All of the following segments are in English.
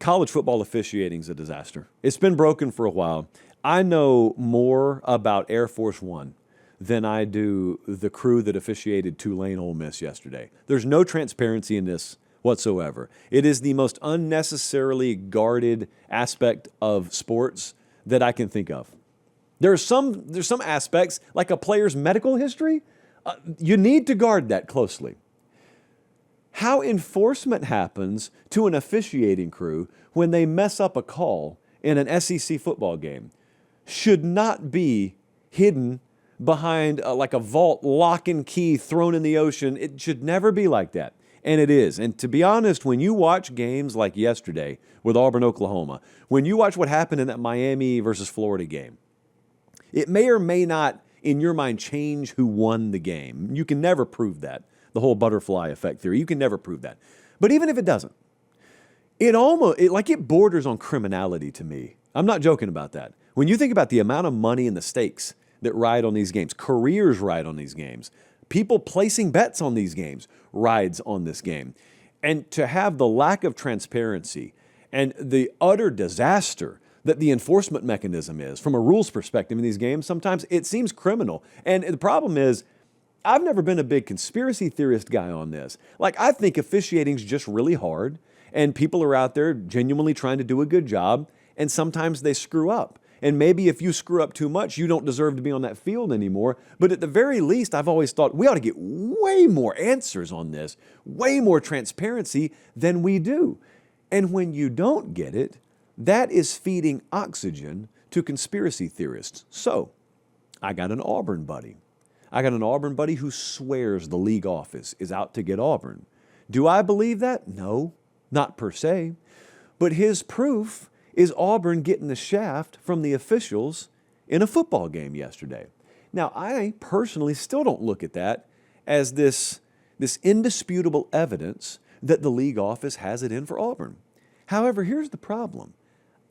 college football officiating is a disaster. It's been broken for a while. I know more about Air Force One than I do the crew that officiated Tulane Ole Miss yesterday. There's no transparency in this whatsoever. It is the most unnecessarily guarded aspect of sports that I can think of. There's some aspects, like a player's medical history, you need to guard that closely. How enforcement happens to an officiating crew when they mess up a call in an SEC football game should not be hidden behind like a vault lock and key thrown in the ocean. It should never be like that. And it is. And to be honest, when you watch games like yesterday with Auburn, Oklahoma, when you watch what happened in that Miami versus Florida game, it may or may not, in your mind, change who won the game. You can never prove that. The whole butterfly effect theory, you can never prove that. But even if it doesn't, it borders on criminality to me. I'm not joking about that. When you think about the amount of money and the stakes that ride on these games, careers ride on these games, people placing bets on these games rides on this game. And to have the lack of transparency and the utter disaster that the enforcement mechanism is from a rules perspective in these games, sometimes it seems criminal. And the problem is, I've never been a big conspiracy theorist guy on this. Like, I think officiating's just really hard, and people are out there genuinely trying to do a good job, and sometimes they screw up. And maybe if you screw up too much, you don't deserve to be on that field anymore. But at the very least, I've always thought we ought to get way more answers on this, way more transparency than we do. And when you don't get it, that is feeding oxygen to conspiracy theorists. So, I got an Auburn buddy. Who swears the league office is out to get Auburn. Do I believe that? No, not per se. But his proof is Auburn getting the shaft from the officials in a football game yesterday. Now, I personally still don't look at that as this indisputable evidence that the league office has it in for Auburn. However, here's the problem.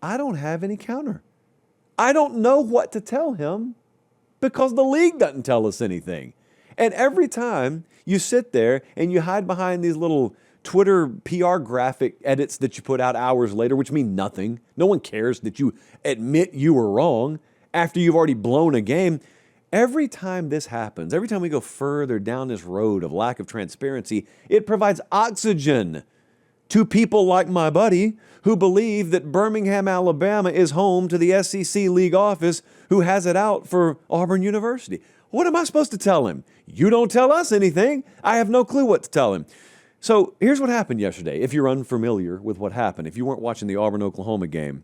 I don't have any counter. I don't know what to tell him because the league doesn't tell us anything. And every time you sit there and you hide behind these little Twitter PR graphic edits that you put out hours later, which mean nothing. No one cares that you admit you were wrong after you've already blown a game. Every time this happens, every time we go further down this road of lack of transparency, it provides oxygen to people like my buddy who believe that Birmingham, Alabama is home to the SEC league office who has it out for Auburn University. What am I supposed to tell him? You don't tell us anything. I have no clue what to tell him. So here's what happened yesterday, if you're unfamiliar with what happened, if you weren't watching the Auburn-Oklahoma game.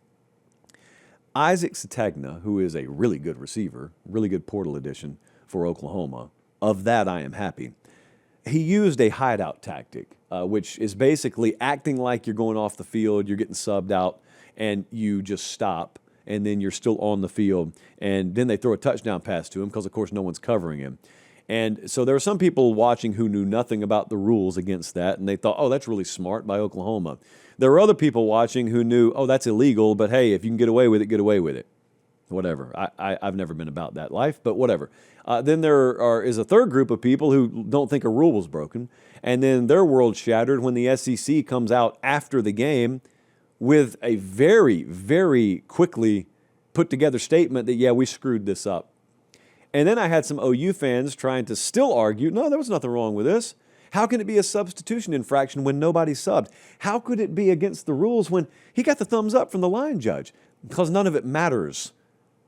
Isaac Sategna, who is a really good receiver, really good portal addition for Oklahoma, of that I am happy. He used a hideout tactic, which is basically acting like you're going off the field, you're getting subbed out, and you just stop, and then you're still on the field. And then they throw a touchdown pass to him because, of course, no one's covering him. And so there were some people watching who knew nothing about the rules against that, and they thought, oh, that's really smart by Oklahoma. There were other people watching who knew, oh, that's illegal, but hey, if you can get away with it, get away with it. Whatever. I've never been about that life, but whatever. Then there is a third group of people who don't think a rule was broken, and then their world shattered when the SEC comes out after the game with a very, very quickly put together statement that, yeah, we screwed this up. And then I had some OU fans trying to still argue, no, there was nothing wrong with this. How can it be a substitution infraction when nobody subbed? How could it be against the rules when he got the thumbs up from the line judge? Because none of it matters.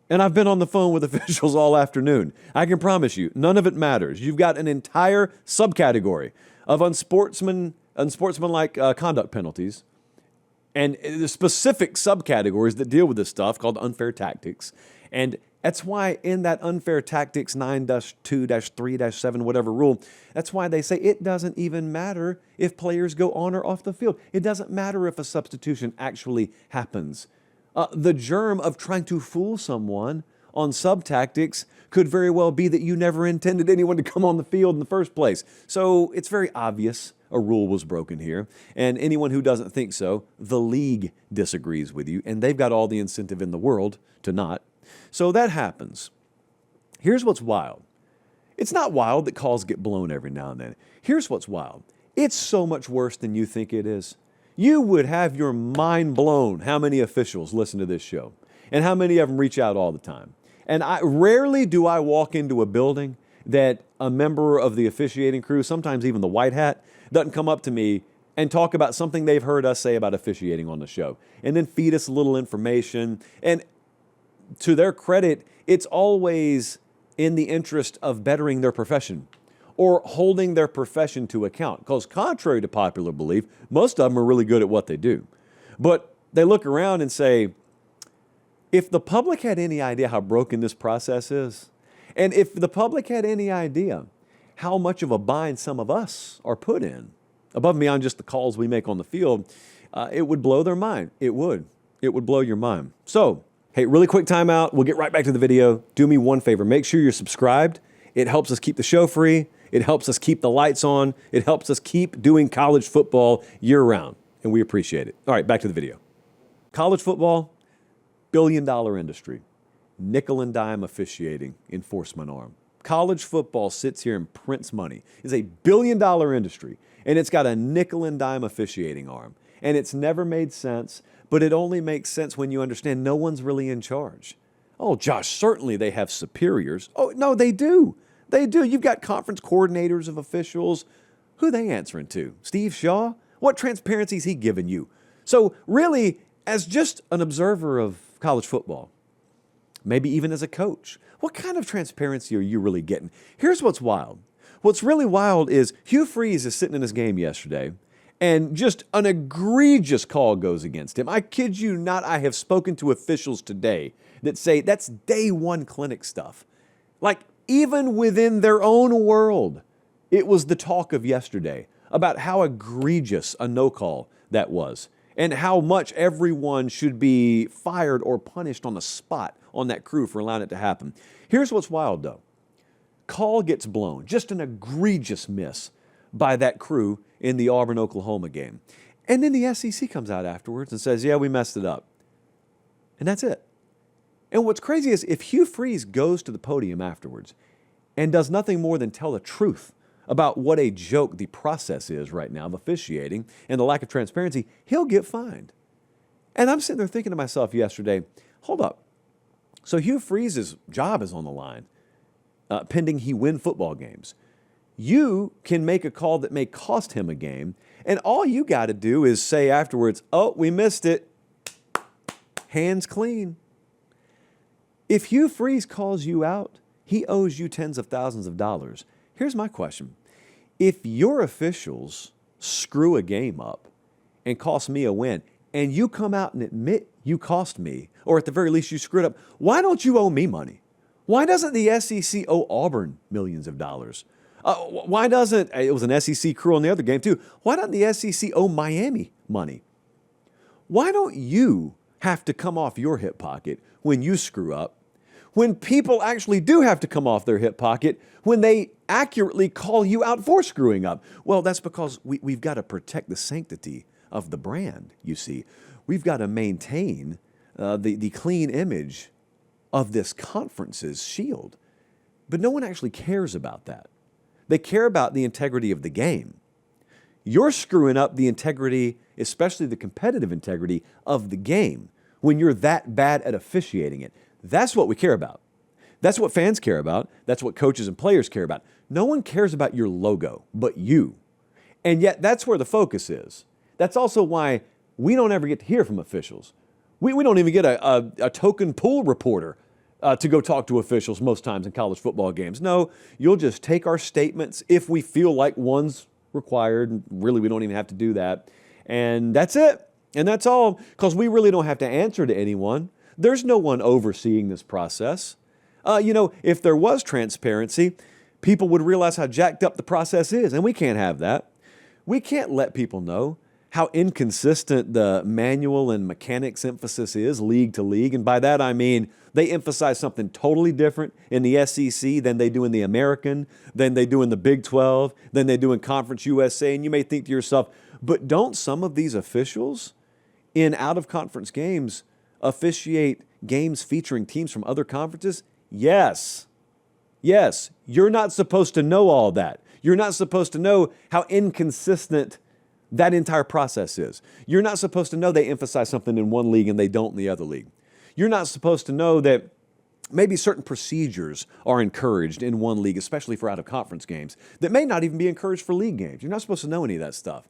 And I've been on the phone with officials all afternoon. I can promise you, none of it matters. You've got an entire subcategory of unsportsmanlike conduct penalties and the specific subcategories that deal with this stuff called unfair tactics. And that's why in that unfair tactics 9-2-3-7 whatever rule, that's why they say it doesn't even matter if players go on or off the field. It doesn't matter if a substitution actually happens. The germ of trying to fool someone on sub-tactics could very well be that you never intended anyone to come on the field in the first place. So it's very obvious a rule was broken here. And anyone who doesn't think so, the league disagrees with you, and they've got all the incentive in the world to not. So that happens. Here's what's wild. It's not wild that calls get blown every now and then. Here's what's wild. It's so much worse than you think it is. You would have your mind blown how many officials listen to this show and how many of them reach out all the time. And rarely do I walk into a building that a member of the officiating crew, sometimes even the white hat, doesn't come up to me and talk about something they've heard us say about officiating on the show and then feed us a little information. And to their credit, it's always in the interest of bettering their profession or holding their profession to account. Because contrary to popular belief, most of them are really good at what they do. But they look around and say, if the public had any idea how broken this process is, and if the public had any idea how much of a bind some of us are put in, above and beyond just the calls we make on the field, it would blow their mind. It would. It would blow your mind. So, hey, really quick timeout. We'll get right back to the video. Do me one favor. Make sure you're subscribed. It helps us keep the show free. It helps us keep the lights on. It helps us keep doing college football year-round, and we appreciate it. All right, back to the video. College football, billion-dollar industry. Nickel and dime officiating, enforcement arm. College football sits here and prints money. It's a billion-dollar industry, and it's got a nickel and dime officiating arm. And it's never made sense, but it only makes sense when you understand no one's really in charge. Oh, Josh, certainly they have superiors. Oh, no, they do. They do. You've got conference coordinators of officials. Who are they answering to? Steve Shaw? What transparency is he giving you? So really, as just an observer of college football, maybe even as a coach, what kind of transparency are you really getting? Here's what's wild. What's really wild is Hugh Freeze is sitting in his game yesterday, and just an egregious call goes against him. I kid you not, I have spoken to officials today that say that's day one clinic stuff. Like, even within their own world, it was the talk of yesterday about how egregious a no call that was and how much everyone should be fired or punished on the spot on that crew for allowing it to happen. Here's what's wild, though. Call gets blown, just an egregious miss by that crew in the Auburn-Oklahoma game. And then the SEC comes out afterwards and says, yeah, we messed it up. And that's it. And what's crazy is if Hugh Freeze goes to the podium afterwards and does nothing more than tell the truth about what a joke the process is right now of officiating and the lack of transparency, he'll get fined. And I'm sitting there thinking to myself yesterday, hold up. So Hugh Freeze's job is on the line, pending he win football games. You can make a call that may cost him a game, and all you got to do is say afterwards, oh, we missed it. Hands clean. If Hugh Freeze calls you out, he owes you tens of thousands of dollars. Here's my question. If your officials screw a game up and cost me a win, and you come out and admit you cost me, or at the very least you screwed up, why don't you owe me money? Why doesn't the SEC owe Auburn millions of dollars? Why doesn't, it was an SEC crew on the other game too, why doesn't the SEC owe Miami money? Why don't you have to come off your hip pocket when you screw up, when people actually do have to come off their hip pocket when they accurately call you out for screwing up? Well, that's because we've got to protect the sanctity of the brand, you see. We've got to maintain the clean image of this conference's shield. But no one actually cares about that. They care about the integrity of the game. You're screwing up the integrity, especially the competitive integrity of the game, when you're that bad at officiating it. That's what we care about. That's what fans care about. That's what coaches and players care about. No one cares about your logo but you. And yet that's where the focus is. That's also why we don't ever get to hear from officials. We don't even get a token pool reporter to go talk to officials most times in college football games. No, you'll just take our statements if we feel like one's required. Really, we don't even have to do that. And that's it. And that's all, because we really don't have to answer to anyone. There's no one overseeing this process. If there was transparency, people would realize how jacked up the process is, and we can't have that. We can't let people know how inconsistent the manual and mechanics emphasis is league to league. And by that, I mean they emphasize something totally different in the SEC than they do in the American, than they do in the Big 12, than they do in Conference USA. And you may think to yourself, but don't some of these officials in out-of-conference games officiate games featuring teams from other conferences? Yes. Yes. You're not supposed to know all that. You're not supposed to know how inconsistent That entire process is. You're not supposed to know they emphasize something in one league and they don't in the other league. You're not supposed to know that maybe certain procedures are encouraged in one league, especially for out-of-conference games, that may not even be encouraged for league games. You're not supposed to know any of that stuff.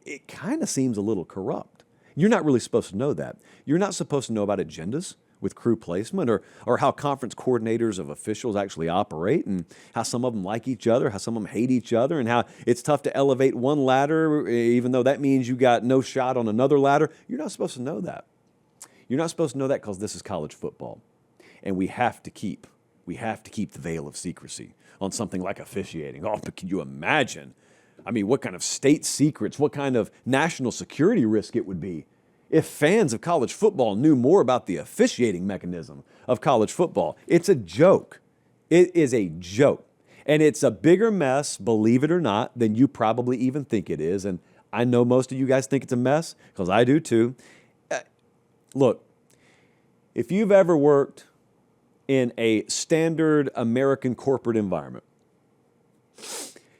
It kind of seems a little corrupt. You're not really supposed to know that. You're not supposed to know about agendas with crew placement or how conference coordinators of officials actually operate and how some of them like each other, how some of them hate each other, and how it's tough to elevate one ladder even though that means you got no shot on another ladder. You're not supposed to know that. You're not supposed to know that because this is college football. And we have to keep the veil of secrecy on something like officiating. Oh, but can you imagine? I mean, what kind of state secrets, what kind of national security risk it would be if fans of college football knew more about the officiating mechanism of college football. It's a joke. It is a joke. And it's a bigger mess, believe it or not, than you probably even think it is. And I know most of you guys think it's a mess because I do too. Look, if you've ever worked in a standard American corporate environment,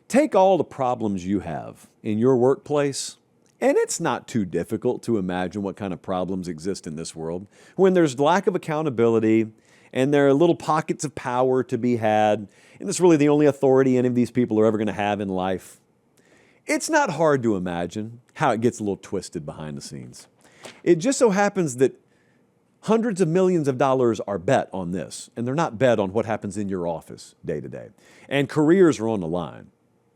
take all the problems you have in your workplace, and it's not too difficult to imagine what kind of problems exist in this world when there's lack of accountability and there are little pockets of power to be had, and it's really the only authority any of these people are ever going to have in life. It's not hard to imagine how it gets a little twisted behind the scenes. It just so happens that hundreds of millions of dollars are bet on this, and they're not bet on what happens in your office day to day. And careers are on the line,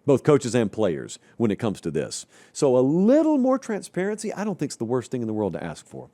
both coaches and players, when it comes to this. So a little more transparency, I don't think is the worst thing in the world to ask for.